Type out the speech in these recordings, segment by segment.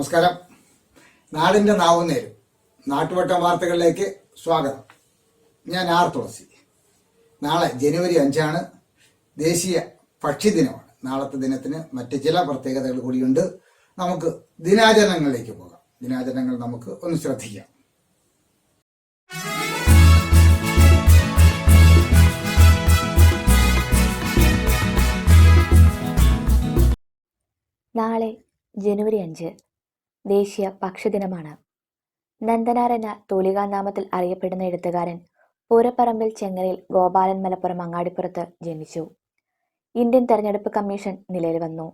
നമസ്കാരം. നാടിൻ്റെ നാവുന്നേരും നാട്ടുവട്ടം വാർത്തകളിലേക്ക് സ്വാഗതം. ഞാൻ R.Thulasi. നാളെ ജനുവരി 5 ദേശീയ പക്ഷി ദിനമാണ്. നാളത്തെ ദിനത്തിന് മറ്റ് ചില പ്രത്യേകതകൾ കൂടിയുണ്ട്. നമുക്ക് ദിനാചരണങ്ങളിലേക്ക് പോകാം. ദിനാചരണങ്ങൾ നമുക്ക് ഒന്ന് ശ്രദ്ധിക്കാം. നാളെ ജനുവരി 5 ദേശീയ പക്ഷിദിനമാണ്. നന്ദനാർ എന്ന തൂലികാനാമത്തിൽ അറിയപ്പെടുന്ന എഴുത്തുകാരൻ പൂരപ്പറമ്പിൽ ചെങ്ങരയിൽ ഗോപാലൻ മലപ്പുറം അങ്ങാടിപ്പുറത്ത് ജനിച്ചു. ഇന്ത്യൻ തെരഞ്ഞെടുപ്പ് കമ്മീഷൻ നിലയിൽ വന്നു.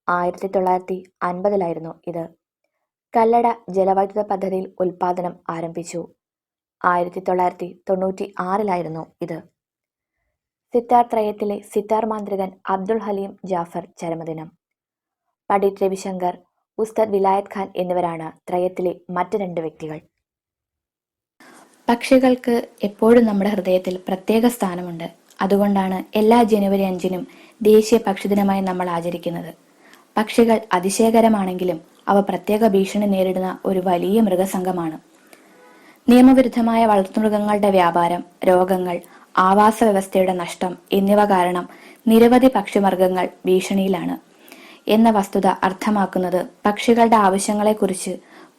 1950 ഇത്. കല്ലട ജലവൈദ്യുത പദ്ധതിയിൽ ഉൽപാദനം ആരംഭിച്ചു. 1996 ഇത്. സിത്താർ ത്രയത്തിലെ സിത്താർ മാന്ത്രികൻ അബ്ദുൾ ഹലീം ജാഫർ ചരമദിനം. പണ്ഡിറ്റ് രവിശങ്കർ, ഉസ്താദ് വിലായത്ത് ഖാൻ എന്നിവരാണ് ത്രയത്തിലെ മറ്റ് 2 വ്യക്തികൾ. പക്ഷികൾക്ക് എപ്പോഴും നമ്മുടെ ഹൃദയത്തിൽ പ്രത്യേക സ്ഥാനമുണ്ട്. അതുകൊണ്ടാണ് എല്ലാ ജനുവരി 5 ദേശീയ പക്ഷിദിനമായി നമ്മൾ ആചരിക്കുന്നത്. പക്ഷികൾ അതിശയകരമാണെങ്കിലും അവ പ്രത്യേക ഭീഷണി നേരിടുന്ന ഒരു വലിയ മൃഗസംഘമാണ്. നിയമവിരുദ്ധമായ വളർത്തുമൃഗങ്ങളുടെ വ്യാപാരം, രോഗങ്ങൾ, ആവാസ വ്യവസ്ഥയുടെ നഷ്ടം എന്നിവ കാരണം നിരവധി പക്ഷിമൃഗങ്ങൾ ഭീഷണിയിലാണ് എന്ന വസ്തുത അർത്ഥമാക്കുന്നത് പക്ഷികളുടെ ആവശ്യങ്ങളെക്കുറിച്ച്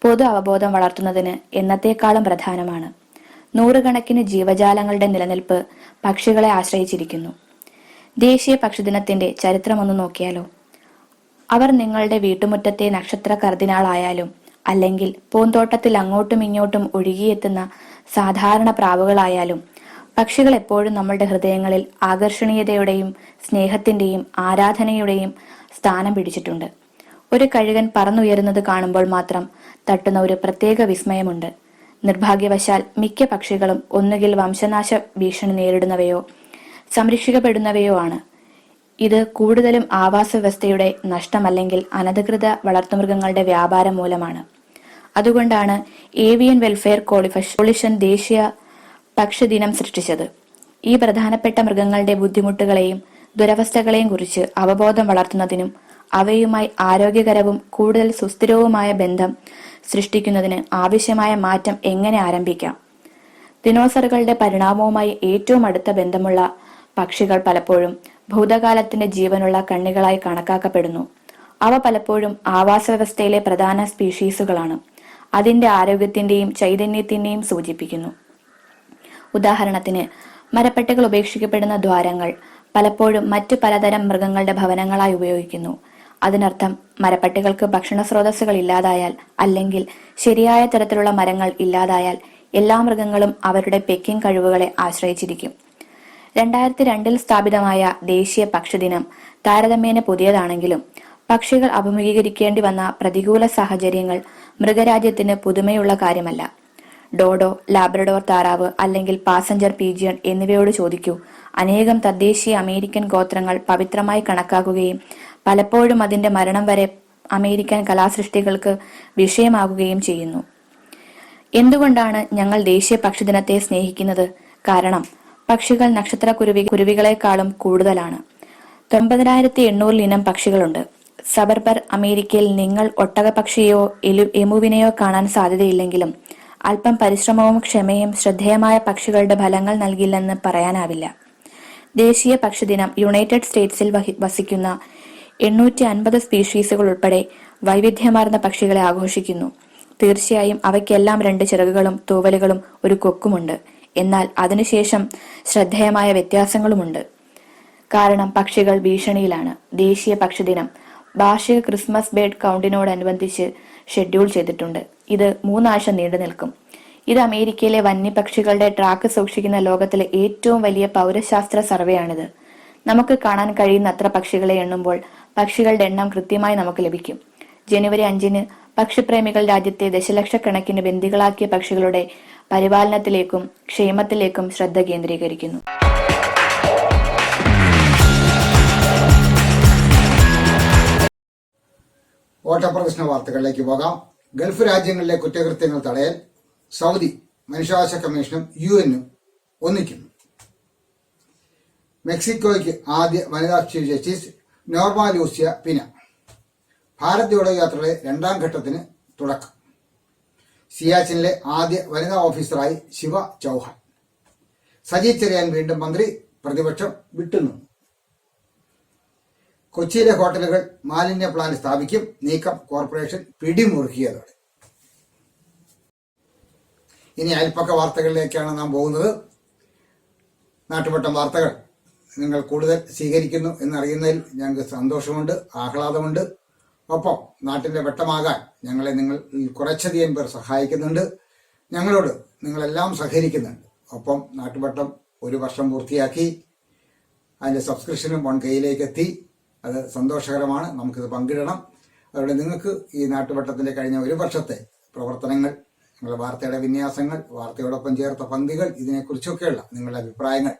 പൊതു അവബോധം വളർത്തുന്നതിന് എന്നത്തേക്കാളും പ്രധാനമാണ്. നൂറുകണക്കിന് ജീവജാലങ്ങളുടെ നിലനിൽപ്പ് പക്ഷികളെ ആശ്രയിച്ചിരിക്കുന്നു. ദേശീയ പക്ഷിദിനത്തിന്റെ ചരിത്രമൊന്നു നോക്കിയാലോ. അവർ നിങ്ങളുടെ വീട്ടുമുറ്റത്തെ നക്ഷത്ര കർദിനാളായാലും അല്ലെങ്കിൽ പൂന്തോട്ടത്തിൽ അങ്ങോട്ടും ഇങ്ങോട്ടും ഒഴുകിയെത്തുന്ന സാധാരണ പ്രാവുകളായാലും പക്ഷികൾ എപ്പോഴും നമ്മളുടെ ഹൃദയങ്ങളിൽ ആകർഷണീയതയുടെയും സ്നേഹത്തിന്റെയും ആരാധനയുടെയും സ്ഥാനം പിടിച്ചിട്ടുണ്ട്. ഒരു കഴുകൻ പറന്നുയരുന്നത് കാണുമ്പോൾ മാത്രം തട്ടുന്ന ഒരു പ്രത്യേക വിസ്മയമുണ്ട്. നിർഭാഗ്യവശാൽ മിക്ക പക്ഷികളും ഒന്നുകിൽ വംശനാശ ഭീഷണി നേരിടുന്നവയോ സംരക്ഷിക്കപ്പെടുന്നവയോ ആണ്. ഇത് കൂടുതലും ആവാസ വ്യവസ്ഥയുടെ നഷ്ടമല്ലെങ്കിൽ അനധികൃത വളർത്തുമൃഗങ്ങളുടെ വ്യാപാരം മൂലമാണ്. അതുകൊണ്ടാണ് ഏവിയൻ വെൽഫെയർ കോളിഷൻ ദേശീയ പക്ഷിദിനം സൃഷ്ടിച്ചത്. ഈ പ്രധാനപ്പെട്ട മൃഗങ്ങളുടെ ബുദ്ധിമുട്ടുകളെയും ദുരവസ്ഥകളെയും കുറിച്ച് അവബോധം വളർത്തുന്നതിനും അവയുമായി ആരോഗ്യകരവും കൂടുതൽ സുസ്ഥിരവുമായ ബന്ധം സൃഷ്ടിക്കുന്നതിന് ആവശ്യമായ മാറ്റം എങ്ങനെ ആരംഭിക്കാം. ദിനോസറുകളുടെ പരിണാമവുമായി ഏറ്റവും അടുത്ത ബന്ധമുള്ള പക്ഷികൾ പലപ്പോഴും ഭൂതകാലത്തിന്റെ ജീവനുള്ള കണ്ണികളായി കണക്കാക്കപ്പെടുന്നു. അവ പലപ്പോഴും ആവാസ വ്യവസ്ഥയിലെ പ്രധാന സ്പീഷീസുകളാണ്. അതിന്റെ ആരോഗ്യത്തിന്റെയും ചൈതന്യത്തിന്റെയും സൂചിപ്പിക്കുന്നു. ഉദാഹരണത്തിന്, മരപ്പട്ടകൾ ഉപേക്ഷിക്കപ്പെടുന്ന ദ്വാരങ്ങൾ പലപ്പോഴും മറ്റു പലതരം മൃഗങ്ങളുടെ ഭവനങ്ങളായി ഉപയോഗിക്കുന്നു. അതിനർത്ഥം മരപ്പട്ടികൾക്ക് ഭക്ഷണ സ്രോതസ്സുകൾ ഇല്ലാതായാൽ അല്ലെങ്കിൽ ശരിയായ തരത്തിലുള്ള മരങ്ങൾ ഇല്ലാതായാൽ എല്ലാ മൃഗങ്ങളും അവരുടെ പെക്കിംഗ് കഴിവുകളെ ആശ്രയിച്ചിരിക്കും. 2002 സ്ഥാപിതമായ ദേശീയ പക്ഷിദിനം താരതമ്യേന പുതിയതാണെങ്കിലും പക്ഷികൾ അഭിമുഖീകരിക്കേണ്ടി വന്ന പ്രതികൂല സാഹചര്യങ്ങൾ മൃഗരാജ്യത്തിന് പുതുമയുള്ള കാര്യമല്ല. ഡോഡോ, ലാബ്രഡോർ താറാവ് അല്ലെങ്കിൽ പാസഞ്ചർ പീജിയൺ എന്നിവയോട് ചോദിക്കൂ. അനേകം തദ്ദേശീയ അമേരിക്കൻ ഗോത്രങ്ങൾ പവിത്രമായി കണക്കാക്കുകയും പലപ്പോഴും അതിന്റെ മരണം വരെ അമേരിക്കൻ കലാസൃഷ്ടികൾക്ക് വിഷയമാകുകയും ചെയ്യുന്നു. എന്തുകൊണ്ടാണ് ഞങ്ങൾ ദേശീയ പക്ഷിദിനത്തെ സ്നേഹിക്കുന്നത്? കാരണം പക്ഷികൾ നക്ഷത്ര കുരുവികളെക്കാളും കൂടുതലാണ്. 9800 ഇനം പക്ഷികളുണ്ട്. സബർബർ അമേരിക്കയിൽ നിങ്ങൾ ഒട്ടകപക്ഷിയെയോ എമുവിനെയോ കാണാൻ സാധ്യതയില്ലെങ്കിലും അല്പം പരിശ്രമവും ക്ഷമയും ശ്രദ്ധേയമായ പക്ഷികളുടെ ഫലങ്ങൾ നൽകില്ലെന്ന് പറയാനാവില്ല. ദേശീയ പക്ഷിദിനം യുണൈറ്റഡ് സ്റ്റേറ്റ്സിൽ വസിക്കുന്ന 850 സ്പീഷീസുകൾ ഉൾപ്പെടെ വൈവിധ്യമാർന്ന പക്ഷികളെ ആഘോഷിക്കുന്നു. തീർച്ചയായും അവയ്ക്കെല്ലാം 2 ചിറകുകളും തൂവലുകളും ഒരു കൊക്കുമുണ്ട്. എന്നാൽ അതിനുശേഷം ശ്രദ്ധേയമായ വ്യത്യാസങ്ങളുമുണ്ട്. കാരണം പക്ഷികൾ ഭീഷണിയിലാണ്. ദേശീയ പക്ഷിദിനം വാർഷിക ക്രിസ്മസ് ബേർഡ് കൗണ്ടിനോടനുബന്ധിച്ച് ഷെഡ്യൂൾ ചെയ്തിട്ടുണ്ട്. ഇത് 3 ആഴ്ച നീണ്ടു നിൽക്കും. ഇത് അമേരിക്കയിലെ വന്യപക്ഷികളുടെ ട്രാക്ക് സൂക്ഷിക്കുന്ന ലോകത്തിലെ ഏറ്റവും വലിയ പൗരശാസ്ത്ര സർവേയാണിത്. നമുക്ക് കാണാൻ കഴിയുന്ന അത്ര പക്ഷികളെ എണ്ണുമ്പോൾ പക്ഷികളുടെ എണ്ണം കൃത്യമായി നമുക്ക് ലഭിക്കും. ജനുവരി 5 പക്ഷിപ്രേമികൾ രാജ്യത്തെ ദശലക്ഷക്കണക്കിന് ബന്ദികളാക്കിയ പക്ഷികളുടെ പരിപാലനത്തിലേക്കും ക്ഷേമത്തിലേക്കും ശ്രദ്ധ കേന്ദ്രീകരിക്കുന്നു. ഓട്ടപ്രദർശന വാർത്തകളിലേക്ക് പോകാം. ഗൾഫ് രാജ്യങ്ങളിലെ കുറ്റകൃത്യങ്ങൾ തടയാൻ സൗദി മനുഷ്യാവകാശ കമ്മീഷനും UN ഒന്നിക്കുന്നു. മെക്സിക്കോയ്ക്ക് ആദ്യ വനിതാ ചീഫ് ജസ്റ്റിസ് നോർമ ലൂസിയ പിന. ഭാരത് ജോഡോ യാത്രയുടെ 2ാം ഘട്ടത്തിന് തുടക്കം. സിയാച്ചിനിലെ ആദ്യ വനിതാ ഓഫീസറായി ശിവ ചൗഹാൻ. സജി ചെറിയാൻ വീണ്ടും മന്ത്രി, പ്രതിപക്ഷം വിട്ടുനിന്നു. കൊച്ചിയിലെ ഹോട്ടലുകൾ മാലിന്യ പ്ലാന്റ് സ്ഥാപിക്കും, നീക്കം കോർപ്പറേഷൻ പിടിമുറുക്കിയതോടെ. ഇനി അയൽപ്പക്ക വാർത്തകളിലേക്കാണ് നാം പോകുന്നത്. നാട്ടുവട്ടം വാർത്തകൾ നിങ്ങൾ കൂടുതൽ സ്വീകരിക്കുന്നു എന്നറിയുന്നതിൽ ഞങ്ങൾക്ക് സന്തോഷമുണ്ട്, ആഹ്ലാദമുണ്ട്. ഒപ്പം നാട്ടിൻ്റെ വെട്ടമാകാൻ ഞങ്ങളെ നിങ്ങൾ കുറച്ചധികം പേർ സഹായിക്കുന്നുണ്ട്. ഞങ്ങളോട് നിങ്ങളെല്ലാം സഹകരിക്കുന്നുണ്ട്. ഒപ്പം നാട്ടുവട്ടം 1 വർഷം പൂർത്തിയാക്കി. അതിൻ്റെ സബ്സ്ക്രിപ്ഷനും കയ്യിലേക്ക് എത്തി. അത് സന്തോഷകരമാണ്. നമുക്കിത് പങ്കിടണം. അതുകൊണ്ട് നിങ്ങൾക്ക് ഈ നാട്ടുവട്ടത്തിൻ്റെ കഴിഞ്ഞ 1 വർഷത്തെ പ്രവർത്തനങ്ങൾ, നിങ്ങളുടെ വാർത്തയുടെ വിന്യാസങ്ങൾ, വാർത്തയോടൊപ്പം ചേർത്ത പങ്ക്തികൾ, ഇതിനെക്കുറിച്ചൊക്കെയുള്ള നിങ്ങളുടെ അഭിപ്രായങ്ങൾ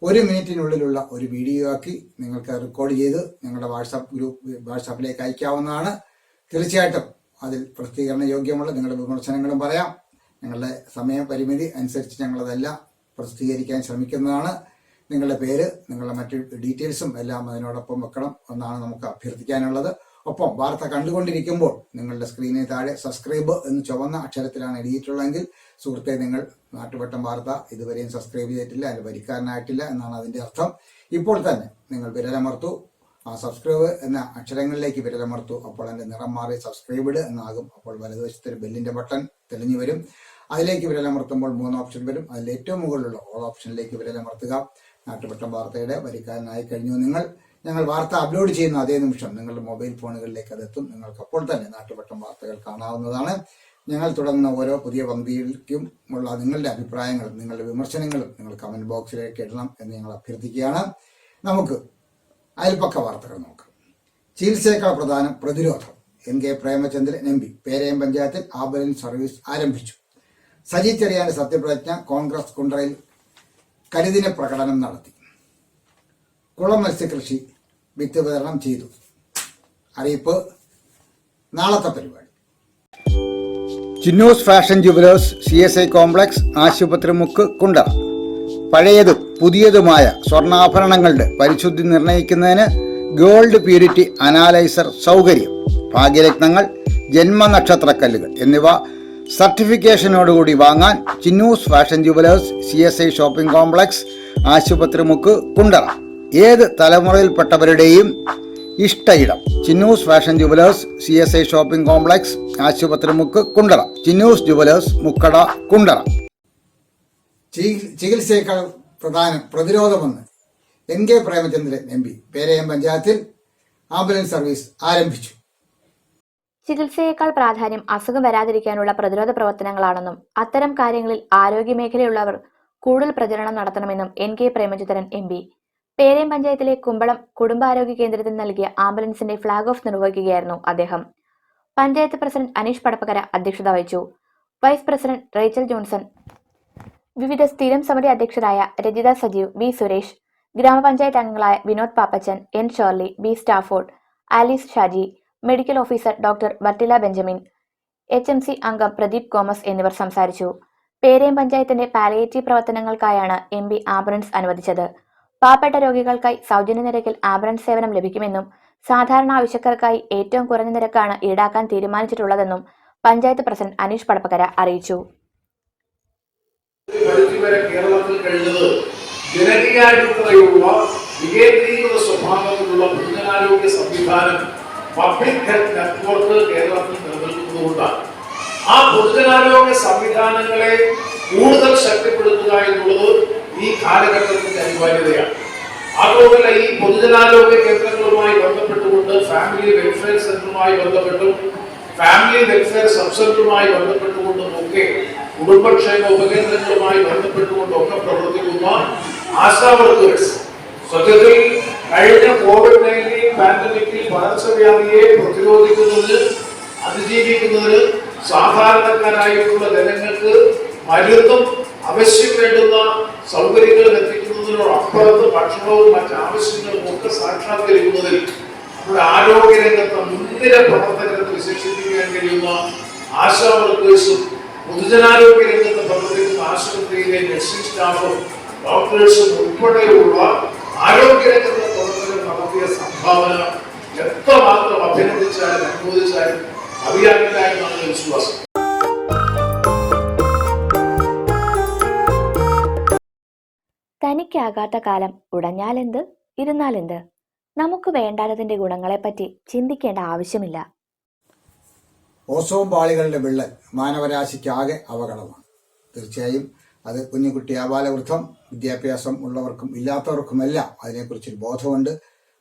1 മിനിറ്റിനുള്ളിലുള്ള ഒരു വീഡിയോ ആക്കി നിങ്ങൾക്ക് റെക്കോർഡ് ചെയ്ത് ഞങ്ങളുടെ വാട്സാപ്പിലേക്ക് അയക്കാവുന്നതാണ്. തീർച്ചയായിട്ടും അതിൽ പ്രസിദ്ധീകരണ യോഗ്യമുള്ള നിങ്ങളുടെ വിമർശനങ്ങളും പറയാം. ഞങ്ങളുടെ സമയപരിമിതി അനുസരിച്ച് ഞങ്ങളതെല്ലാം പ്രസിദ്ധീകരിക്കാൻ ശ്രമിക്കുന്നതാണ്. നിങ്ങളുടെ പേര്, നിങ്ങളുടെ മറ്റു ഡീറ്റെയിൽസും എല്ലാം അതിനോടൊപ്പം വെക്കണം എന്നാണ് നമുക്ക് അഭ്യർത്ഥിക്കാനുള്ളത്. ഒപ്പം വാർത്ത കണ്ടുകൊണ്ടിരിക്കുമ്പോൾ നിങ്ങളുടെ സ്ക്രീനിന് താഴെ സബ്സ്ക്രൈബ് എന്ന് ചുവന്ന അക്ഷരത്തിലാണ് എഴുതിയിട്ടുള്ളതെങ്കിൽ സുഹൃത്തെ, നിങ്ങൾ നാട്ടുവട്ടം വാർത്ത ഇതുവരെയും സബ്സ്ക്രൈബ് ചെയ്തിട്ടില്ല, അതിൽ വരിക്കാരനായിട്ടില്ല എന്നാണ് അതിൻ്റെ അർത്ഥം. ഇപ്പോൾ തന്നെ നിങ്ങൾ വിരലമർത്തു, ആ സബ്സ്ക്രൈബ് എന്ന അക്ഷരങ്ങളിലേക്ക് വിരലമർത്തു. അപ്പോൾ അതിൻ്റെ നിറം മാറി സബ്സ്ക്രൈബ്ഡ് എന്നാകും. അപ്പോൾ വലതുവശത്തൊരു ബെല്ലിൻ്റെ ബട്ടൺ തെളിഞ്ഞു വരും. അതിലേക്ക് വിരലമർത്തുമ്പോൾ 3 ഓപ്ഷൻ വരും. അതിൽ ഏറ്റവും മുകളിലുള്ള ഓൾ ഓപ്ഷനിലേക്ക് വിരലമർത്തുക. നാട്ടുവട്ടം വാർത്തയുടെ വരിക്കാരനായി കഴിഞ്ഞു നിങ്ങൾ. ഞങ്ങൾ വാർത്ത അപ്ലോഡ് ചെയ്യുന്ന അതേ നിമിഷം നിങ്ങളുടെ മൊബൈൽ ഫോണുകളിലേക്ക് അതെത്തും. നിങ്ങൾക്ക് അപ്പോൾ തന്നെ നാട്ടുവട്ടം വാർത്തകൾ കാണാവുന്നതാണ്. ഞങ്ങൾ തുടങ്ങുന്ന ഓരോ പുതിയ പങ്ക്തിയിലേക്കും ഉള്ള നിങ്ങളുടെ അഭിപ്രായങ്ങളും നിങ്ങളുടെ വിമർശനങ്ങളും നിങ്ങൾ കമന്റ് ബോക്സിലേക്ക് ഇടണം എന്ന് ഞങ്ങൾ അഭ്യർത്ഥിക്കുകയാണ്. നമുക്ക് അയൽപ്പക്ക വാർത്തകൾ നോക്കാം. ചികിത്സയേക്കാൾ പ്രധാനം പ്രതിരോധം. NK പ്രേമചന്ദ്രൻ MP പേരയം പഞ്ചായത്തിൽ ആംബുലൻസ് സർവീസ് ആരംഭിച്ചു. സജി ചെറിയാന്റെ സത്യപ്രതിജ്ഞ. കോൺഗ്രസ് കുണ്ടറയിൽ കരിദിന പ്രകടനം നടത്തി. കുളം മത്സ്യകൃഷി വിത്ത് വിതരണം ചെയ്തു. അറിയിപ്പ് നാളത്തെ പരിപാടി. Chinnoos fashion jewellers CSI complex, ആശുപത്രി മുക്ക്, കുണ്ടറ. പഴയതും പുതിയതുമായ സ്വർണ്ണാഭരണങ്ങളുടെ പരിശുദ്ധി നിർണ്ണയിക്കുന്നതിന് ഗോൾഡ് പ്യൂരിറ്റി അനാലൈസർ സൗകര്യം, ഭാഗ്യരത്നങ്ങൾ, ജന്മനക്ഷത്രക്കല്ലുകൾ എന്നിവ സർട്ടിഫിക്കേഷനോടുകൂടി വാങ്ങാൻ Chinnoos fashion jewellers CSI shopping complex, ആശുപത്രി മുക്ക്, കുണ്ടറ. ഏത് തലമുറയിൽപ്പെട്ടവരുടെയും ഇഷ്ട ഇടം. Chinnoos fashion jewellers CSI shopping complex, ആശുപത്രി മുക്ക്, കുണ്ടറ. ചിന്നൂസ് ജുവലേഴ്സ്, മുക്കട, കുണ്ടറ. ചികിത്സയേക്കാൾ പ്രധാനം പ്രതിരോധമെന്ന് NK പ്രേമചന്ദ്രൻ MP പേരയം പഞ്ചായത്തിൽ ആംബുലൻസ് സർവീസ് ആരംഭിച്ചു. ചികിത്സയേക്കാൾ പ്രാധാന്യം അസുഖം വരാതിരിക്കാനുള്ള പ്രതിരോധ പ്രവർത്തനങ്ങളാണെന്നും അത്തരം കാര്യങ്ങളിൽ ആരോഗ്യമേഖലയുള്ളവർ കൂടുതൽ പ്രചരണം നടത്തണമെന്നും NK പ്രേമചന്ദ്രൻ MP പേരയം പഞ്ചായത്തിലെ കുമ്പളം കുടുംബാരോഗ്യ കേന്ദ്രത്തിൽ നൽകിയ ആംബുലൻസിന്റെ ഫ്ളാഗ് ഓഫ് നിർവഹിക്കുകയായിരുന്നു അദ്ദേഹം. പഞ്ചായത്ത് പ്രസിഡന്റ് അനീഷ് പടപ്പകര അധ്യക്ഷത വഹിച്ചു. വൈസ് പ്രസിഡന്റ് റേച്ചൽ ജോൺസൺ, വിവിധ സ്ഥിരം സമിതി അധ്യക്ഷരായ രജിത സജീവ്, B സുരേഷ്, ഗ്രാമപഞ്ചായത്ത് അംഗങ്ങളായ Vinod Pappachan, N Shirley, B Stafford, Alice Shaji, medical officer doctor Bertilla Benjamin, HMC അംഗം പ്രദീപ് കോമസ് എന്നിവർ സംസാരിച്ചു. പേരയം പഞ്ചായത്തിന്റെ പാലിയേറ്റീവ് പ്രവർത്തനങ്ങൾക്കായാണ് MP ആംബുലൻസ് അനുവദിച്ചത്. പാവപ്പെട്ട രോഗികൾക്കായി സൗജന്യ നിരക്കിൽ ആംബുലൻസ് സേവനം ലഭിക്കുമെന്നും സാധാരണ ആവശ്യക്കാർക്കായി ഏറ്റവും കുറഞ്ഞ നിരക്കാണ് ഈടാക്കാൻ തീരുമാനിച്ചിട്ടുള്ളതെന്നും പഞ്ചായത്ത് പ്രസിഡന്റ് അനീഷ് പടപ്പകര അറിയിച്ചു. കേരളത്തിൽ കഴിഞ്ഞത് ജനകീയാടിത്തറയുള്ള വികേന്ദ്രീകൃത സ്വഭാവത്തിലുള്ള പൊതുജനാരോഗ്യ സംവിധാനം, പബ്ലിക് ഹെൽത്ത് നെറ്റ്വർക്ക് കേരളത്തിൽ നിലനിൽക്കുന്നതുകൊണ്ടാണ്. ആ പൊതുജനാരോഗ്യ സംവിധാനങ്ങളെ കൂടുതൽ ശക്തിപ്പെടുത്തുക എന്നുള്ളത് ഈ കാലഘട്ടത്തിന്റെ അനിവാര്യതയാണ്. അതുപോലെ ഈ പൊതുജനാരോഗ്യ കേന്ദ്രങ്ങളുമായി ബന്ധപ്പെട്ടുകൊണ്ട് ഫാമിലി വെൽഫെയർ സെന്ററുമായി ബന്ധപ്പെട്ടും ഫാമിലി വെൽഫെയർ സബ് സെന്ററുമായി ബന്ധപ്പെട്ടുകൊണ്ടും ഒക്കെ കുടുംബക്ഷേമ ഉപകേന്ദ്രങ്ങളുമായി ബന്ധപ്പെട്ടുകൊണ്ടൊക്കെ പ്രവർത്തിക്കുന്ന ആശാ വർക്കേഴ്സ് സത്യത്തിൽ കഴിഞ്ഞ COVID-19 പാൻഡമിക്കിൽ പകർച്ചവ്യാധിയെ പ്രതിരോധിക്കുന്നതിന് അതിജീവിക്കുന്നതിന് സാധാരണക്കാരായിട്ടുള്ള ജനങ്ങൾക്ക് മരുന്നും അവശ്യം വേണ്ടുന്ന സൗകര്യങ്ങൾ എത്തിക്കുന്നതിനോടപ്പുറത്ത് ഭക്ഷണവും മറ്റാവശ്യങ്ങളും ഒക്കെ സാക്ഷാത്കരിക്കുന്നതിൽ നമ്മുടെ ആരോഗ്യരംഗത്തെ മുൻനിര പ്രവർത്തകരെ വിശേഷിപ്പിക്കാൻ കഴിയുന്ന ആശാ വർക്കേഴ്സും പൊതുജനാരോഗ്യ രംഗത്ത് പ്രവർത്തിക്കുന്ന ആശുപത്രിയിലെ നഴ്സിംഗ് സ്റ്റാഫും ഡോക്ടേഴ്സും ഉൾപ്പെടെയുള്ള ആരോഗ്യരംഗത്തെ പ്രവർത്തകർ നടത്തിയ സംഭാവന എത്രമാത്രം അഭിനന്ദിച്ചാലും അനുമോദിച്ചാലും അറിയാനില്ല എന്നാണ് വിശ്വാസം. തനിക്കാകാത്ത കാലം ഉടഞ്ഞാലെന്ത്, ഇരുന്നാലെന്ത്? നമുക്ക് വേണ്ടാത്തതിന്റെ ഗുണങ്ങളെപ്പറ്റി ചിന്തിക്കേണ്ട ആവശ്യമില്ല. ഓസോൺ പാളികളുടെ വിള്ളൽ മാനവരാശിക്കാകെ അപകടമാണ്. തീർച്ചയായും അത് കുഞ്ഞുകുട്ടി ആബാലവൃദ്ധം വിദ്യാഭ്യാസം ഉള്ളവർക്കും ഇല്ലാത്തവർക്കുമെല്ലാം അതിനെക്കുറിച്ചൊരു ബോധമുണ്ട്.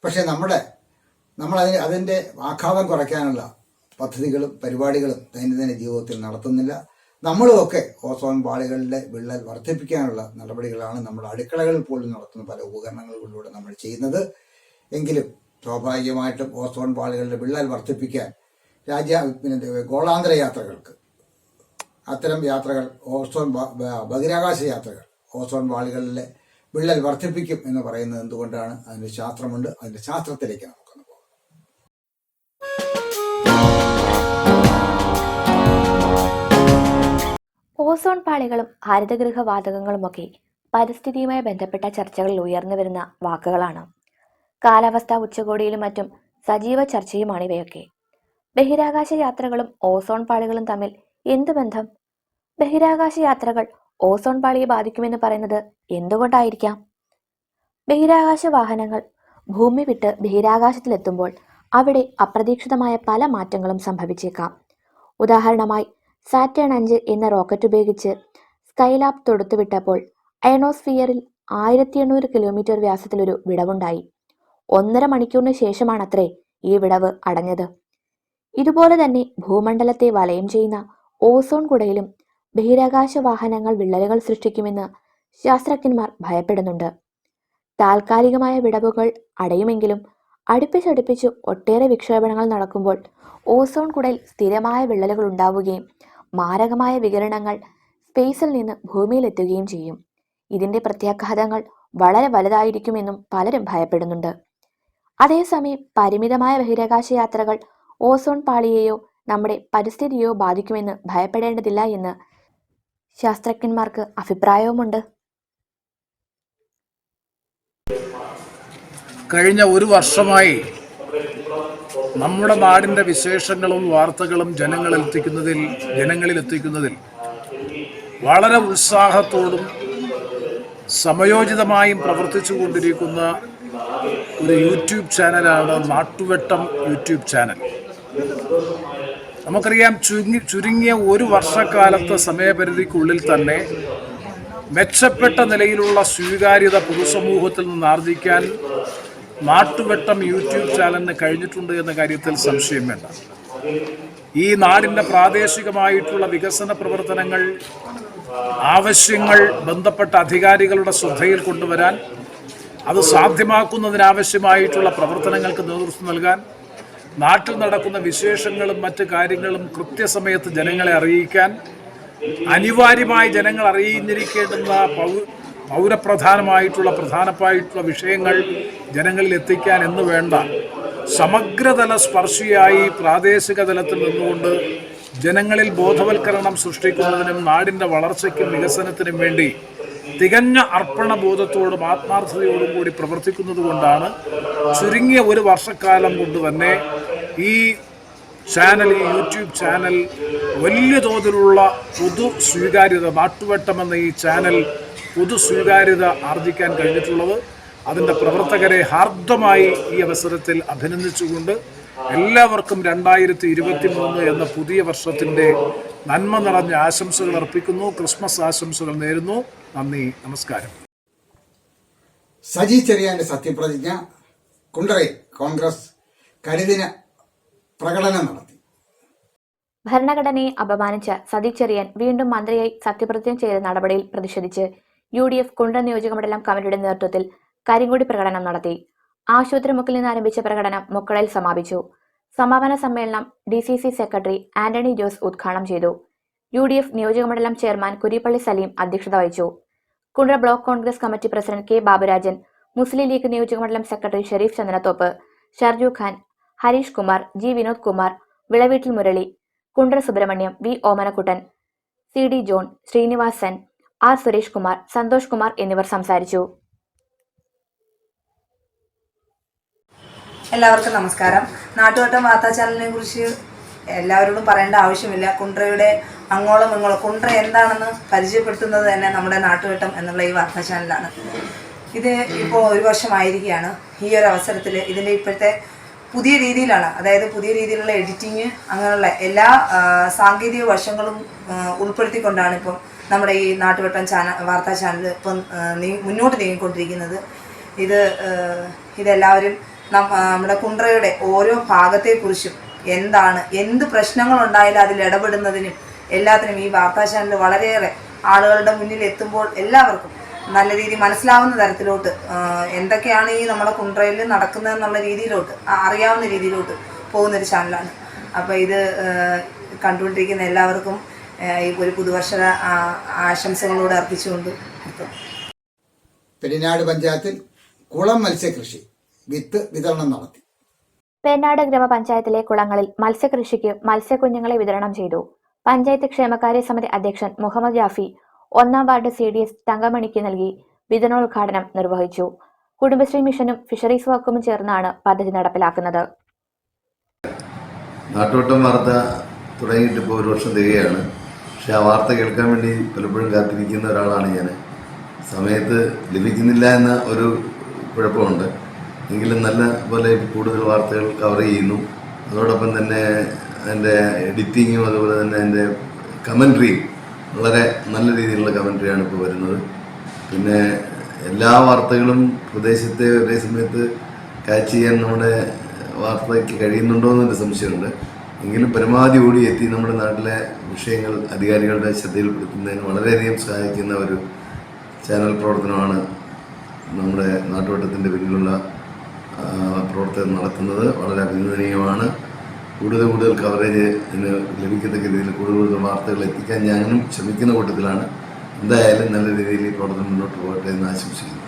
പക്ഷേ നമ്മൾ അതിൻ്റെ ആഘാതം കുറയ്ക്കാനുള്ള പദ്ധതികളും പരിപാടികളും ദൈനംദിന ജീവിതത്തിൽ നടത്തുന്നില്ല. നമ്മളുമൊക്കെ ഓസോൺ പാളികളുടെ വിള്ളൽ വർദ്ധിപ്പിക്കാനുള്ള നടപടികളാണ് നമ്മുടെ അടുക്കളകളിൽ പോലും നടത്തുന്ന പല ഉപകരണങ്ങളിലൂടെ നമ്മൾ ചെയ്യുന്നത്. എങ്കിലും സ്വാഭാവികമായിട്ടും ഓസോൺ പാളികളുടെ വിള്ളൽ വർദ്ധിപ്പിക്കാൻ ഗോളാന്തര യാത്രകൾക്ക്, അത്തരം യാത്രകൾ, ബഹിരാകാശ യാത്രകൾ ഓസോൺ പാളികളിലെ വിള്ളൽ വർദ്ധിപ്പിക്കും എന്ന് പറയുന്നത് എന്തുകൊണ്ടാണ്? അതിന് ശാസ്ത്രമുണ്ട്. അതിന്റെ ശാസ്ത്രത്തിലേക്ക് നമുക്കൊന്ന് പോകാം. ഓസോൺ പാളികളും ഹരിതഗൃഹ വാതകങ്ങളുമൊക്കെ പരിസ്ഥിതിയുമായി ബന്ധപ്പെട്ട ചർച്ചകളിൽ ഉയർന്നു വരുന്ന വാക്കുകളാണ്. കാലാവസ്ഥാ ഉച്ചകോടിയിലും മറ്റും സജീവ ചർച്ചയുമാണ് ഇവയൊക്കെ. ബഹിരാകാശ യാത്രകളും ഓസോൺ പാളികളും തമ്മിൽ എന്തു ബന്ധം? ബഹിരാകാശ യാത്രകൾ ഓസോൺ പാളിയെ ബാധിക്കുമെന്ന് പറയുന്നത് എന്തുകൊണ്ടായിരിക്കാം? ബഹിരാകാശ വാഹനങ്ങൾ ഭൂമി വിട്ട് ബഹിരാകാശത്തിലെത്തുമ്പോൾ അവിടെ അപ്രതീക്ഷിതമായ പല മാറ്റങ്ങളും സംഭവിച്ചേക്കാം. ഉദാഹരണമായി സാറ്റേൺ 5 എന്ന റോക്കറ്റ് ഉപയോഗിച്ച് സ്കൈലാബ് തൊടുത്തുവിട്ടപ്പോൾ അയണോസ്ഫിയറിൽ 1800 കിലോമീറ്റർ വ്യാസത്തിലൊരു വിടവുണ്ടായി. 1.5 മണിക്കൂറിന് ശേഷമാണത്രേ ഈ വിടവ് അടഞ്ഞത്. ഇതുപോലെ തന്നെ ഭൂമണ്ഡലത്തെ വലയം ചെയ്യുന്ന ഓസോൺ കുടയിലും ബഹിരാകാശ വാഹനങ്ങൾ വിള്ളലുകൾ സൃഷ്ടിക്കുമെന്ന് ശാസ്ത്രജ്ഞന്മാർ ഭയപ്പെടുന്നുണ്ട്. താൽക്കാലികമായ വിടവുകൾ അടയുമെങ്കിലും അടുപ്പിച്ചടുപ്പിച്ച് ഒട്ടേറെ വിക്ഷേപണങ്ങൾ നടക്കുമ്പോൾ ഓസോൺ കുടയിൽ സ്ഥിരമായ വിള്ളലുകൾ ഉണ്ടാവുകയും മാരകമായ വികിരണങ്ങൾ സ്പേസിൽ നിന്ന് ഭൂമിയിലെത്തുകയും ചെയ്യും. ഇതിന്റെ പ്രത്യാഘാതങ്ങൾ വളരെ വലുതായിരിക്കുമെന്നും പലരും ഭയപ്പെടുന്നുണ്ട്. അതേസമയം പരിമിതമായ ബഹിരാകാശ യാത്രകൾ ഓസോൺ പാളിയെയോ നമ്മുടെ പരിസ്ഥിതിയോ ബാധിക്കുമെന്ന് ഭയപ്പെടേണ്ടതില്ല എന്ന് ശാസ്ത്രജ്ഞന്മാർക്ക് അഭിപ്രായവുമുണ്ട്. കഴിഞ്ഞ ഒരു വർഷമായി നമ്മുടെ നാടിൻ്റെ വിശേഷങ്ങളും വാർത്തകളും ജനങ്ങളിൽ എത്തിക്കുന്നതിൽ വളരെ ഉത്സാഹത്തോടും സമയോചിതമായും പ്രവർത്തിച്ചു കൊണ്ടിരിക്കുന്ന ഒരു യൂട്യൂബ് ചാനലാണ് നാട്ടുവെട്ടം യൂട്യൂബ് ചാനൽ. നമുക്കറിയാം, ചുരുങ്ങിയ ഒരു വർഷക്കാലത്തെ സമയപരിധിക്കുള്ളിൽ തന്നെ മെച്ചപ്പെട്ട നിലയിലുള്ള സ്വീകാര്യത പൊതുസമൂഹത്തിൽ നിന്ന് ആർജിക്കാൻ നാട്ടുവെട്ടം യൂട്യൂബ് ചാനലിന് കഴിഞ്ഞിട്ടുണ്ട് എന്ന കാര്യത്തിൽ സംശയം വേണ്ട. ഈ നാടിൻ്റെ പ്രാദേശികമായിട്ടുള്ള വികസന പ്രവർത്തനങ്ങൾ, ആവശ്യങ്ങൾ ബന്ധപ്പെട്ട അധികാരികളുടെ ശ്രദ്ധയിൽ കൊണ്ടുവരാൻ, അത് സാധ്യമാക്കുന്നതിനാവശ്യമായിട്ടുള്ള പ്രവർത്തനങ്ങൾക്ക് നേതൃത്വം നൽകാൻ, നാട്ടിൽ നടക്കുന്ന വിശേഷങ്ങളും മറ്റ് കാര്യങ്ങളും കൃത്യസമയത്ത് ജനങ്ങളെ അറിയിക്കാൻ, അനിവാര്യമായി ജനങ്ങൾ അറിഞ്ഞിരിക്കേണ്ടുന്ന പ്രധാനമായിട്ടുള്ള വിഷയങ്ങൾ ജനങ്ങളിൽ എത്തിക്കാൻ എന്ന് വേണ്ട സമഗ്രതല സ്പർശിയായി പ്രാദേശിക തലത്തിൽ നിന്നുകൊണ്ട് ജനങ്ങളിൽ ബോധവൽക്കരണം സൃഷ്ടിക്കുന്നതിനും നാടിൻ്റെ വളർച്ചയ്ക്കും വികസനത്തിനും വേണ്ടി തികഞ്ഞ അർപ്പണബോധത്തോടും ആത്മാർത്ഥതയോടും കൂടി പ്രവർത്തിക്കുന്നത് കൊണ്ടാണ് ചുരുങ്ങിയ ഒരു വർഷക്കാലം കൊണ്ട് തന്നെ ഈ യൂട്യൂബ് ചാനൽ വലിയ തോതിലുള്ള പൊതു സ്വീകാര്യത, നാട്ടുവെട്ടം എന്ന ഈ ചാനൽ പൊതു സ്വീകാര്യത ആർജിക്കാൻ കഴിഞ്ഞിട്ടുള്ളത്. അതിൻ്റെ പ്രവർത്തകരെ ഹാർദ്ദമായി ഈ അവസരത്തിൽ അഭിനന്ദിച്ചുകൊണ്ട് എല്ലാവർക്കും 2023 എന്ന പുതിയ വർഷത്തിൻ്റെ നന്മ നിറഞ്ഞ ആശംസകൾ അർപ്പിക്കുന്നു. ക്രിസ്മസ് ആശംസകൾ നേരുന്നു. നന്ദി, നമസ്കാരം. സജി ചെറിയാന്റെ സത്യപ്രതിജ്ഞ. കുണ്ടറയിൽ കോൺഗ്രസ് കരിദിന പ്രകടനം നടത്തി. ഭരണഘടനയെ അപമാനിച്ച സജി ചെറിയാൻ വീണ്ടും മന്ത്രിയായി സത്യപ്രതിജ്ഞ ചെയ്ത നടപടിയിൽ പ്രതിഷേധിച്ച് UDF കുണ്ടറ നിയോജകമണ്ഡലം കമ്മിറ്റിയുടെ നേതൃത്വത്തിൽ കരിങ്കൊടി പ്രകടനം നടത്തി. ആശുപത്രിമുക്കിൽ നിന്ന് ആരംഭിച്ച പ്രകടനം മുക്കടയിൽ സമാപിച്ചു. സമാപന സമ്മേളനം DCC സെക്രട്ടറി ആന്റണി ജോസ് ഉദ്ഘാടനം ചെയ്തു. UDF നിയോജകമണ്ഡലം ചെയർമാൻ കുരിപ്പള്ളി സലീം അധ്യക്ഷത വഹിച്ചു. Kundara block Congress committee president K Baburajan, Muslim League നിയോജകമണ്ഡലം secretary Sharif Chandanathoppu, Sharju Khan, Harish Kumar, G Vinod Kumar, Vilaveettil Murali, Kundara Subrahmanyam, V Omanakuttan, CD John, Srinivasan, R Suresh Kumar, Santhosh Kumar എന്നിവർ സംസാരിച്ചു. എല്ലാവർക്കും നമസ്കാരം. നാട്ടുവട്ടം വാർത്താ ചാനലിനെ കുറിച്ച് എല്ലാവരോടും പറയേണ്ട ആവശ്യമില്ല. കുണ്ട്രയുടെ അങ്ങോളം ഇങ്ങോളം കുണ്ട്ര എന്താണെന്ന് പരിചയപ്പെടുത്തുന്നത് തന്നെ നമ്മുടെ നാട്ടുവട്ടം എന്നുള്ള ഈ വാർത്താ ചാനലാണ്. ഇത് ഇപ്പോൾ 1 വർഷമായിരിക്കുകയാണ്. ഈ ഒരു അവസരത്തിൽ ഇതിൻ്റെ ഇപ്പോഴത്തെ പുതിയ രീതിയിലാണ്, അതായത് പുതിയ രീതിയിലുള്ള എഡിറ്റിങ്, അങ്ങനെയുള്ള എല്ലാ സാങ്കേതിക വശങ്ങളും ഉൾപ്പെടുത്തിക്കൊണ്ടാണ് ഇപ്പം നമ്മുടെ ഈ നാട്ടുവട്ടം വാർത്താ ചാനൽ ഇപ്പം മുന്നോട്ട് നീങ്ങിക്കൊണ്ടിരിക്കുന്നത്. ഇതെല്ലാവരും നമ്മുടെ കുണ്ട്രയുടെ ഓരോ ഭാഗത്തെക്കുറിച്ചും എന്ത് പ്രശ്നങ്ങളുണ്ടായാലും അതിൽ ഇടപെടുന്നതിനും എല്ലാത്തിനും ഈ വാർത്താ ചാനൽ വളരെയേറെ ആളുകളുടെ മുന്നിൽ എത്തുമ്പോൾ എല്ലാവർക്കും നല്ല രീതിയിൽ മനസ്സിലാവുന്ന തരത്തിലോട്ട് എന്തൊക്കെയാണ് ഈ നമ്മുടെ കുണ്ട്രയിൽ നടക്കുന്നതെന്നുള്ള രീതിയിലോട്ട് അറിയാവുന്ന രീതിയിലോട്ട് പോകുന്നൊരു ചാനലാണ്. അപ്പോൾ ഇത് കണ്ടുകൊണ്ടിരിക്കുന്ന എല്ലാവർക്കും ഒരു പുതുവർഷ ആശംസകളോട് അർപ്പിച്ചുകൊണ്ട് പെരിനാട് പഞ്ചായത്തിൽ കുളം മത്സ്യകൃഷി വിത്ത് വിതരണം നടത്തി. പെരിനാട് ഗ്രാമപഞ്ചായത്തിലെ കുളങ്ങളിൽ മത്സ്യകൃഷിക്ക് മത്സ്യക്കുഞ്ഞുങ്ങളെ വിതരണം ചെയ്തു. പഞ്ചായത്ത് ക്ഷേമകാര്യ സമിതി അധ്യക്ഷൻ മുഹമ്മദ് ജാഫി 1-ാം വാർഡ് CDS തങ്കമണിക്ക് നൽകി വിതരണോദ്ഘാടനം നിർവഹിച്ചു. കുടുംബശ്രീ മിഷനും ഫിഷറീസ് വകുപ്പും ചേർന്നാണ് പദ്ധതി നടപ്പിലാക്കുന്നത്. നാട്ടുവട്ടം വാർത്ത തുടങ്ങിയിട്ട് ഇപ്പോൾ 1 വർഷം തികയാണ്. പക്ഷെ ആ വാർത്ത കേൾക്കാൻ വേണ്ടി പലപ്പോഴും കാത്തിരിക്കുന്ന ഒരാളാണ് ഞാൻ. സമയത്ത് ലഭിക്കുന്നില്ല എന്ന ഒരു കുഴപ്പമുണ്ട്. എങ്കിലും നല്ല പോലെ കൂടുതൽ വാർത്തകൾ കവർ ചെയ്യുന്നു. അതോടൊപ്പം തന്നെ അതിൻ്റെ എഡിറ്റിങ്ങും അതുപോലെ തന്നെ അതിൻ്റെ കമൻട്രിയും വളരെ നല്ല രീതിയിലുള്ള കമൻട്രിയാണ് ഇപ്പോൾ വരുന്നത്. പിന്നെ എല്ലാ വാർത്തകളും പ്രദേശത്തെ ഒരേ സമയത്ത് ക്യാച്ച് ചെയ്യാൻ നമ്മുടെ വാർത്തയ്ക്ക് കഴിയുന്നുണ്ടോ എന്നൊരു സംശയമുണ്ട്. എങ്കിലും പരമാവധി ഓടി എത്തി നമ്മുടെ നാട്ടിലെ വിഷയങ്ങൾ അധികാരികളുടെ ശ്രദ്ധയിൽപ്പെടുത്തുന്നതിന് വളരെയധികം സഹായിക്കുന്ന ഒരു ചാനൽ പ്രവർത്തനമാണ് നമ്മുടെ നാട്ടുവട്ടത്തിൻ്റെ പിന്നിലുള്ള പ്രവർത്തനം നടത്തുന്നത്. വളരെ അഭിനന്ദനീയമാണ്. കൂടുതൽ കവറേജ് ലഭിക്കത്തക്ക രീതിയിൽ കൂടുതൽ വാർത്തകൾ എത്തിക്കാൻ ഞാനും ശ്രമിക്കുന്ന കൂട്ടത്തിലാണ്. എന്തായാലും നല്ല രീതിയിൽ ഈ പ്രവർത്തനം മുന്നോട്ട് പോകട്ടെ എന്ന് ആശംസിക്കുന്നു.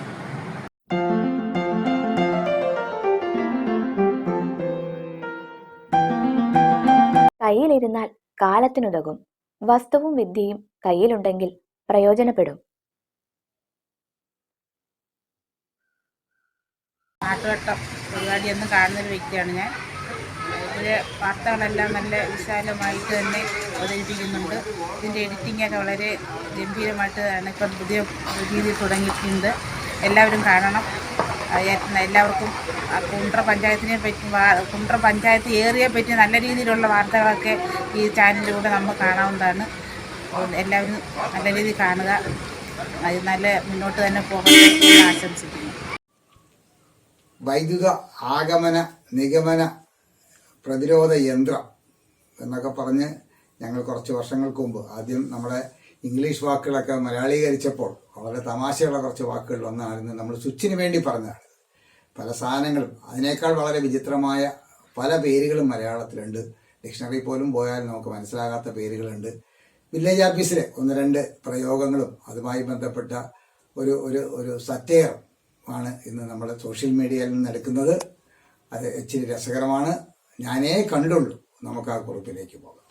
കയ്യിലിരുന്നാൽ കാലത്തിനുതകും. വസ്തുവും വിദ്യയും കയ്യിലുണ്ടെങ്കിൽ പ്രയോജനപ്പെടും. നാട്ടുവട്ടം പരിപാടിയൊന്നും കാണുന്നൊരു വ്യക്തിയാണ് ഞാൻ. ഇതിലെ വാർത്തകളെല്ലാം നല്ല വിശാലമായിട്ട് തന്നെ അവതരിപ്പിക്കുന്നുണ്ട്. ഇതിൻ്റെ എഡിറ്റിങ്ങൊക്കെ വളരെ ഗംഭീരമായിട്ടാണ് ഇപ്പം പുതിയ രീതിയിൽ തുടങ്ങിയിട്ടുണ്ട്. എല്ലാവരും കാണണം. എല്ലാവർക്കും കുണ്ട്ര പഞ്ചായത്തിനെ പറ്റി കുണ്ട്ര പഞ്ചായത്ത് ഏറിയെ പറ്റി നല്ല രീതിയിലുള്ള വാർത്തകളൊക്കെ ഈ ചാനലിലൂടെ നമ്മൾ കാണാവുന്നതാണ്. എല്ലാവരും നല്ല രീതിയിൽ കാണുക. അത് നല്ല മുന്നോട്ട് തന്നെ പോകട്ടെ എന്ന് ആശംസിക്കുന്നു. വൈദ്യുത ആഗമന നിഗമന പ്രതിരോധ യന്ത്രം എന്നൊക്കെ പറഞ്ഞ് ഞങ്ങൾ കുറച്ച് വർഷങ്ങൾക്ക് മുമ്പ് ആദ്യം നമ്മുടെ ഇംഗ്ലീഷ് വാക്കുകളൊക്കെ മലയാളീകരിച്ചപ്പോൾ വളരെ തമാശയുള്ള കുറച്ച് വാക്കുകൾ ഒന്നായിരുന്നു നമ്മൾ സ്വിച്ചിന് വേണ്ടി പറഞ്ഞതാണ്. പല സാധനങ്ങളും അതിനേക്കാൾ വളരെ വിചിത്രമായ പല പേരുകളും മലയാളത്തിലുണ്ട്. ഡിക്ഷണറി പോലും പോയാൽ നമുക്ക് മനസ്സിലാകാത്ത പേരുകളുണ്ട്. വില്ലേജ് ഓഫീസിലെ 1-2 പ്രയോഗങ്ങളും അതുമായി ബന്ധപ്പെട്ട ഒരു സറ്റയർ ആണ് ഇന്ന് നമ്മൾ സോഷ്യൽ മീഡിയയിൽ നിന്ന് എടുക്കുന്നത്. അത് ഇച്ചിരി രസകരമാണ്. ഞാനേ കണ്ടുള്ളൂ. നമുക്ക് ആ കുറിപ്പിലേക്ക് പോകാം.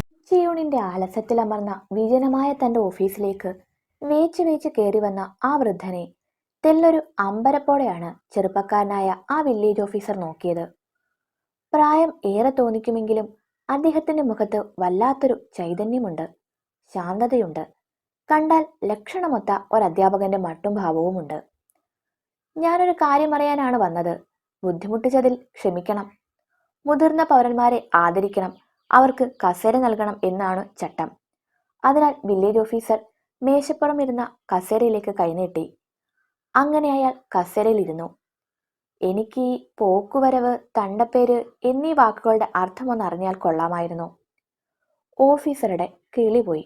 ഉച്ചയൂണിന്റെ ആലസ്യത്തിലമർന്ന വിജനമായ തന്റെ ഓഫീസിലേക്ക് വേച്ച് കയറി വന്ന ആ വൃദ്ധനെ തെല്ലൊരു അമ്പരപ്പോടെയാണ് ചെറുപ്പക്കാരനായ ആ വില്ലേജ് ഓഫീസർ നോക്കിയത്. പ്രായം ഏറെ തോന്നിക്കുമെങ്കിലും അദ്ദേഹത്തിന്റെ മുഖത്ത് വല്ലാത്തൊരു ചൈതന്യമുണ്ട്, ശാന്തതയുണ്ട്. കണ്ടാൽ ലക്ഷണമൊത്ത ഒരധ്യാപകന്റെ മട്ടും ഭാവവുമുണ്ട്. ഞാനൊരു കാര്യം അറിയാനാണ് വന്നത്. ബുദ്ധിമുട്ടിച്ചതിൽ ക്ഷമിക്കണം. മുതിർന്ന പൗരന്മാരെ ആദരിക്കണം, അവർക്ക് കസേര നൽകണം എന്നാണ് ചട്ടം. അതിനാൽ വില്ലേജ് ഓഫീസർ മേശപ്പുറം ഇരുന്ന കസേരയിലേക്ക് കൈനീട്ടി. അങ്ങനെ അയാൾ കസേരയിലിരുന്നു. എനിക്ക് ഈ പോക്കുവരവ്, തണ്ടപ്പേര് എന്നീ വാക്കുകളുടെ അർത്ഥമൊന്നറിഞ്ഞാൽ കൊള്ളാമായിരുന്നു. ഓഫീസറുടെ കിളി പോയി.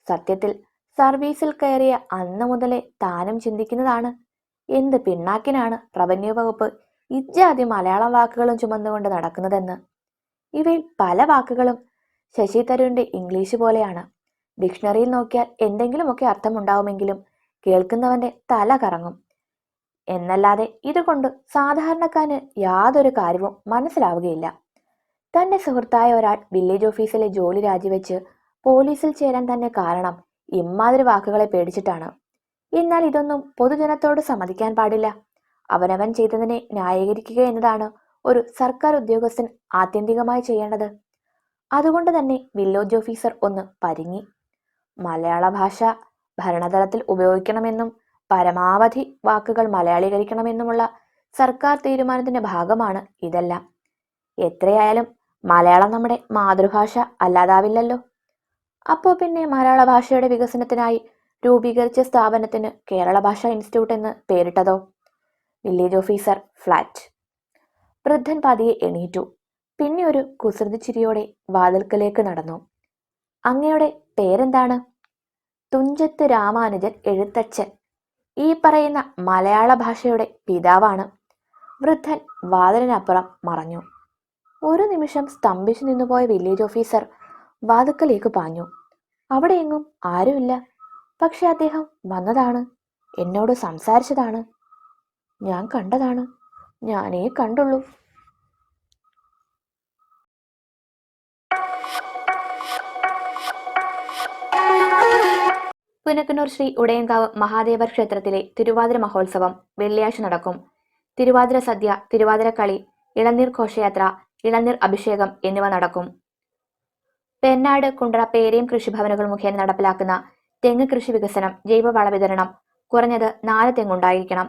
സത്യത്തിൽ സർവീസിൽ കയറിയ അന്ന് മുതലേ താനും ചിന്തിക്കുന്നതാണ്, എന്ത് പിണ്ണാക്കിനാണ് റവന്യൂ വകുപ്പ് ഇജ്ജാതി മലയാളം വാക്കുകളും ചുമന്നുകൊണ്ട് നടക്കുന്നതെന്ന്. ഇവയിൽ പല വാക്കുകളും ശശി തരൂരിന്റെ ഇംഗ്ലീഷ് പോലെയാണ്. ഡിക്ഷണറിയിൽ നോക്കിയാൽ എന്തെങ്കിലുമൊക്കെ അർത്ഥമുണ്ടാവുമെങ്കിലും കേൾക്കുന്നവന്റെ തല കറങ്ങും. എന്നല്ലാതെ ഇതുകൊണ്ട് സാധാരണക്കാരന് യാതൊരു കാര്യവും മനസ്സിലാവുകയില്ല. തന്റെ സുഹൃത്തായ ഒരാൾ വില്ലേജ് ഓഫീസിലെ ജോലി രാജിവെച്ച് പോലീസിൽ ചേരാൻ തന്നെ കാരണം ഇമ്മാതിരി വാക്കുകളെ പേടിച്ചിട്ടാണ്. എന്നാൽ ഇതൊന്നും പൊതുജനത്തോട് സമ്മതിക്കാൻ പാടില്ല. അവനവൻ ചെയ്തതിനെ ന്യായീകരിക്കുക എന്നതാണ് ഒരു സർക്കാർ ഉദ്യോഗസ്ഥൻ ആത്യന്തികമായി ചെയ്യേണ്ടത്. അതുകൊണ്ട് തന്നെ വില്ലേജ് ഓഫീസർ ഒന്ന് പരിങ്ങി. മലയാള ഭാഷ ഭരണതലത്തിൽ ഉപയോഗിക്കണമെന്നും പരമാവധി വാക്കുകൾ മലയാളീകരിക്കണമെന്നുമുള്ള സർക്കാർ തീരുമാനത്തിന്റെ ഭാഗമാണ് ഇതെല്ലാം. എത്രയായാലും മലയാളം നമ്മുടെ മാതൃഭാഷ അല്ലാതാവില്ലല്ലോ. അപ്പോൾ പിന്നെ മലയാള ഭാഷയുടെ വികസനത്തിനായി രൂപീകരിച്ച സ്ഥാപനത്തിന് കേരള ഭാഷാ ഇൻസ്റ്റിറ്റ്യൂട്ട് എന്ന് പേരിട്ടതോ? Village officer flat. വൃദ്ധൻ പതിയെ എണീറ്റു. പിന്നെ ഒരു കുസൃതി ചിരിയോടെ വാതിൽക്കലേക്ക് നടന്നു. അങ്ങയുടെ പേരെന്താണ്? തുഞ്ചത്ത് രാമാനുജൻ എഴുത്തച്ഛൻ. ഈ പറയുന്ന മലയാള ഭാഷയുടെ പിതാവാണ്. വൃദ്ധൻ വാതിലിനപ്പുറം മറഞ്ഞു. ഒരു നിമിഷം സ്തംഭിച്ചു നിന്നുപോയ വില്ലേജ് ഓഫീസർ വാതിൽക്കലേക്ക് പാഞ്ഞു. അവിടെയെങ്ങും ആരുമില്ല. പക്ഷെ അദ്ദേഹം വന്നതാണ്, എന്നോട് സംസാരിച്ചതാണ്, ഞാൻ കണ്ടതാണ്, ഞാനേ കണ്ടുള്ളൂ. പുനക്കന്നൂർ ശ്രീ ഉടയൻകാവ് മഹാദേവർ ക്ഷേത്രത്തിലെ തിരുവാതിര മഹോത്സവം വെള്ളിയാഴ്ച നടക്കും. തിരുവാതിര സദ്യ, തിരുവാതിരക്കളി, ഇളനീർ ഘോഷയാത്ര, ഇളനീർ അഭിഷേകം എന്നിവ നടക്കും. പെന്നാട്, കുണ്ട്ര, പേരയം കൃഷിഭവനുകൾ മുഖേന നടപ്പിലാക്കുന്ന തെങ്ങ് കൃഷി വികസനം, ജൈവവള വിതരണം, കുറഞ്ഞത് 4 തെങ്ങുണ്ടായിരിക്കണം.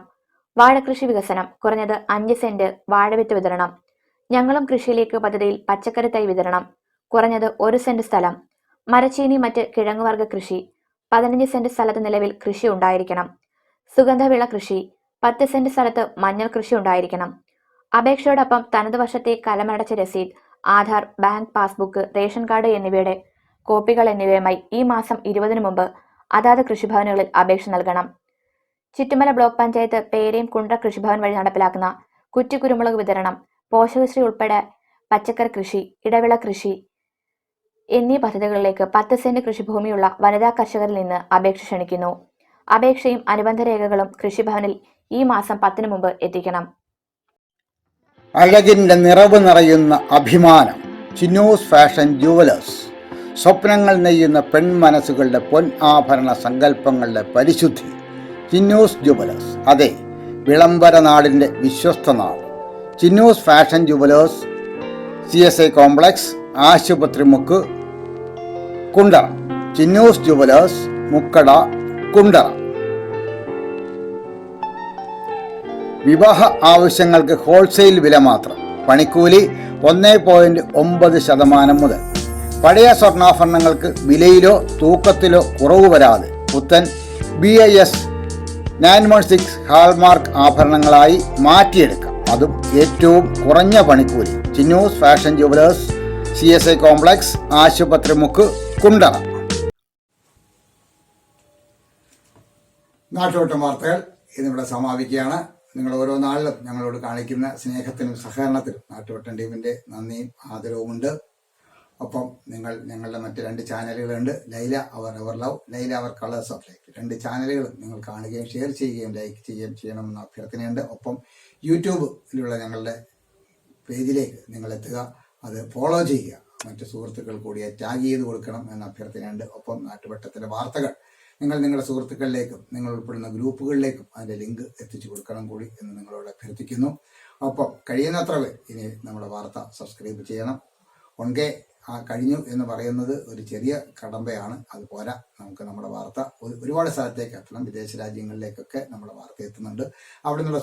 വാഴകൃഷി വികസനം, കുറഞ്ഞത് 5 സെന്റ് വാഴവിത്ത് വിതരണം. ഞങ്ങളും കൃഷിയിലേക്ക് പദ്ധതിയിൽ പച്ചക്കറി തൈ വിതരണം, കുറഞ്ഞത് 1 സെന്റ് സ്ഥലം. മരച്ചീനി, മറ്റ് കിഴങ്ങുവർഗ കൃഷി, 15 സെന്റ് സ്ഥലത്ത് നിലവിൽ കൃഷി ഉണ്ടായിരിക്കണം. സുഗന്ധവിള കൃഷി, 10 സെന്റ് സ്ഥലത്ത് മഞ്ഞൾ കൃഷി ഉണ്ടായിരിക്കണം. അപേക്ഷയോടൊപ്പം തനത് വർഷത്തെ കലമടച്ച രസീത്, Aadhaar, bank passbook, ration card എന്നിവയുടെ കോപ്പികൾ എന്നിവയുമായി ഈ മാസം 20-ന് മുമ്പ് അതാത് കൃഷിഭവനുകളിൽ അപേക്ഷ നൽകണം. ചുറ്റുമല ബ്ലോക്ക് പഞ്ചായത്ത് പേരയം കുണ്ട്ര കൃഷിഭവൻ വഴി നടപ്പിലാക്കുന്ന കുറ്റിക്കുരുമുളക് വിതരണം, പോഷകശ്രീ ഉൾപ്പെടെ പച്ചക്കറി കൃഷി, ഇടവിള കൃഷി എന്നീ പദ്ധതികളിലേക്ക് 10 സെന്റ് കൃഷിഭൂമിയുള്ള വനിതാ കർഷകരിൽ നിന്ന് അപേക്ഷ ക്ഷണിക്കുന്നു. അപേക്ഷയും അനുബന്ധ രേഖകളും കൃഷിഭവനിൽ ഈ മാസം 10-ന് മുമ്പ് എത്തിക്കണം. അഴകിൻ്റെ നിറവ് നിറയുന്ന അഭിമാനം ചിന്നൂസ് ഫാഷൻ ജുവലേഴ്സ്. സ്വപ്നങ്ങൾ നെയ്യുന്ന പെൺമനസ്സുകളുടെ പൊൻ ആഭരണ സങ്കല്പങ്ങളുടെ പരിശുദ്ധി ചിന്നൂസ് ജുവലേഴ്സ്. അതെ, വിളംബര നാടിൻ്റെ വിശ്വസ്ത നാട്. Chinnoos fashion jewellers, CSI complex, ആശുപത്രി മുക്ക്, കുണ്ടറ. ചിന്നൂസ് ജുവലേഴ്സ്, മുക്കട, കുണ്ടറ. വിവാഹ ആവശ്യങ്ങൾക്ക് ഹോൾസെയിൽ വില മാത്രം. പണിക്കൂലി 1.9% മുതൽ. പഴയ സ്വർണ്ണാഭരണങ്ങൾക്ക് വിലയിലോ തൂക്കത്തിലോ കുറവ് വരാതെ പുത്തൻ BIS 916 ഹാൾമാർക്ക് ആഭരണങ്ങളായി മാറ്റിയെടുക്കാം. അതും ഏറ്റവും കുറഞ്ഞ പണിക്കൂലി. Chinnoos fashion jewellers, CSI complex, ആശുപത്രി മുക്ക്, കുണ്ടറ. നാട്ടുവട്ടം വാർത്തകൾ ഇന്നിവിടെ സമാപിക്കുകയാണ്. നിങ്ങൾ ഓരോ നാളിലും ഞങ്ങളോട് കാണിക്കുന്ന സ്നേഹത്തിനും സഹകരണത്തിനും നാട്ടുവട്ടം ടീമിൻ്റെ നന്ദിയും ആദരവുമുണ്ട്. ഒപ്പം ഞങ്ങളുടെ മറ്റ് 2 ചാനലുകളുണ്ട്. Laila our love, Laila our colours of life. 2 ചാനലുകളും നിങ്ങൾ കാണുകയും ഷെയർ ചെയ്യുകയും ലൈക്ക് ചെയ്യുകയും ചെയ്യണമെന്ന അഭ്യർത്ഥനയുണ്ട്. ഒപ്പം യൂട്യൂബിലുള്ള ഞങ്ങളുടെ പേജിലേക്ക് നിങ്ങളെത്തുക, അത് ഫോളോ ചെയ്യുക, മറ്റ് സുഹൃത്തുക്കൾ കൂടി ടാഗ് ചെയ്ത് കൊടുക്കണം എന്ന അഭ്യർത്ഥനയുണ്ട്. ഒപ്പം നാട്ടുവട്ടത്തിലെ വാർത്തകൾ നിങ്ങളുടെ സുഹൃത്തുക്കളിലേക്കും നിങ്ങൾ ഉൾപ്പെടുന്ന ഗ്രൂപ്പുകളിലേക്കും അതിൻ്റെ ലിങ്ക് എത്തിച്ചു കൊടുക്കണം കൂടി എന്ന് നിങ്ങളോട് അഭ്യർത്ഥിക്കുന്നു. ഒപ്പം കഴിയുന്നത്ര ഇനി നമ്മുടെ വാർത്ത സബ്സ്ക്രൈബ് ചെയ്യണം. 1K കഴിഞ്ഞു എന്ന് പറയുന്നത് ഒരു ചെറിയ കടമ്പയാണ്. അതുപോലെ നമുക്ക് നമ്മുടെ വാർത്ത ഒരുപാട് സ്ഥലത്തേക്ക് എത്തണം. വിദേശ രാജ്യങ്ങളിലേക്കൊക്കെ നമ്മുടെ വാർത്ത എത്തുന്നുണ്ട്. അവിടെ നിന്നുള്ള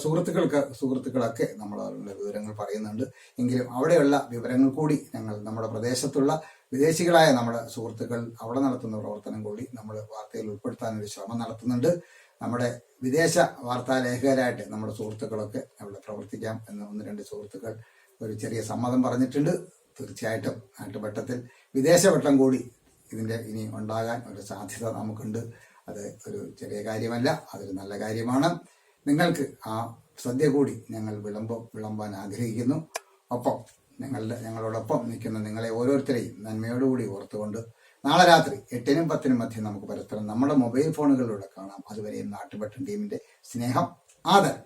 സുഹൃത്തുക്കളൊക്കെ നമ്മളുടെ വിവരങ്ങൾ പറയുന്നുണ്ട്. എങ്കിലും അവിടെയുള്ള വിവരങ്ങൾ കൂടി നമ്മുടെ പ്രദേശത്തുള്ള വിദേശികളായ നമ്മുടെ സുഹൃത്തുക്കൾ അവിടെ നടത്തുന്ന പ്രവർത്തനം കൂടി നമ്മൾ വാർത്തയിൽ ഉൾപ്പെടുത്താനൊരു ശ്രമം നടത്തുന്നുണ്ട്. നമ്മുടെ വിദേശ വാർത്താ ലേഖകരായിട്ട് നമ്മുടെ സുഹൃത്തുക്കളൊക്കെ അവിടെ പ്രവർത്തിക്കാം എന്ന് 1-2 സുഹൃത്തുക്കൾ ഒരു ചെറിയ സമ്മതം പറഞ്ഞിട്ടുണ്ട്. തീർച്ചയായിട്ടും നാട്ടുവട്ടത്തിൽ വിദേശവട്ടം കൂടി ഇതിൻ്റെ ഇനി ഉണ്ടാകാൻ ഒരു സാധ്യത നമുക്കുണ്ട്. അത് ഒരു ചെറിയ കാര്യമല്ല, അതൊരു നല്ല കാര്യമാണ്. നിങ്ങൾക്ക് ആ സദ്യ കൂടി ഞങ്ങൾ വിളമ്പാൻ ആഗ്രഹിക്കുന്നു. ഒപ്പം ഞങ്ങളോടൊപ്പം നിൽക്കുന്ന നിങ്ങളെ ഓരോരുത്തരെയും നന്മയോടുകൂടി ഓർത്തുകൊണ്ട് നാളെ രാത്രി 8-നും 10-നും മധ്യം നമുക്ക് പരസ്പരം നമ്മുടെ മൊബൈൽ ഫോണുകളിലൂടെ കാണാം. അതുവരെയും നാട്ടുവട്ടം ടീമിൻ്റെ സ്നേഹം, ആദരം.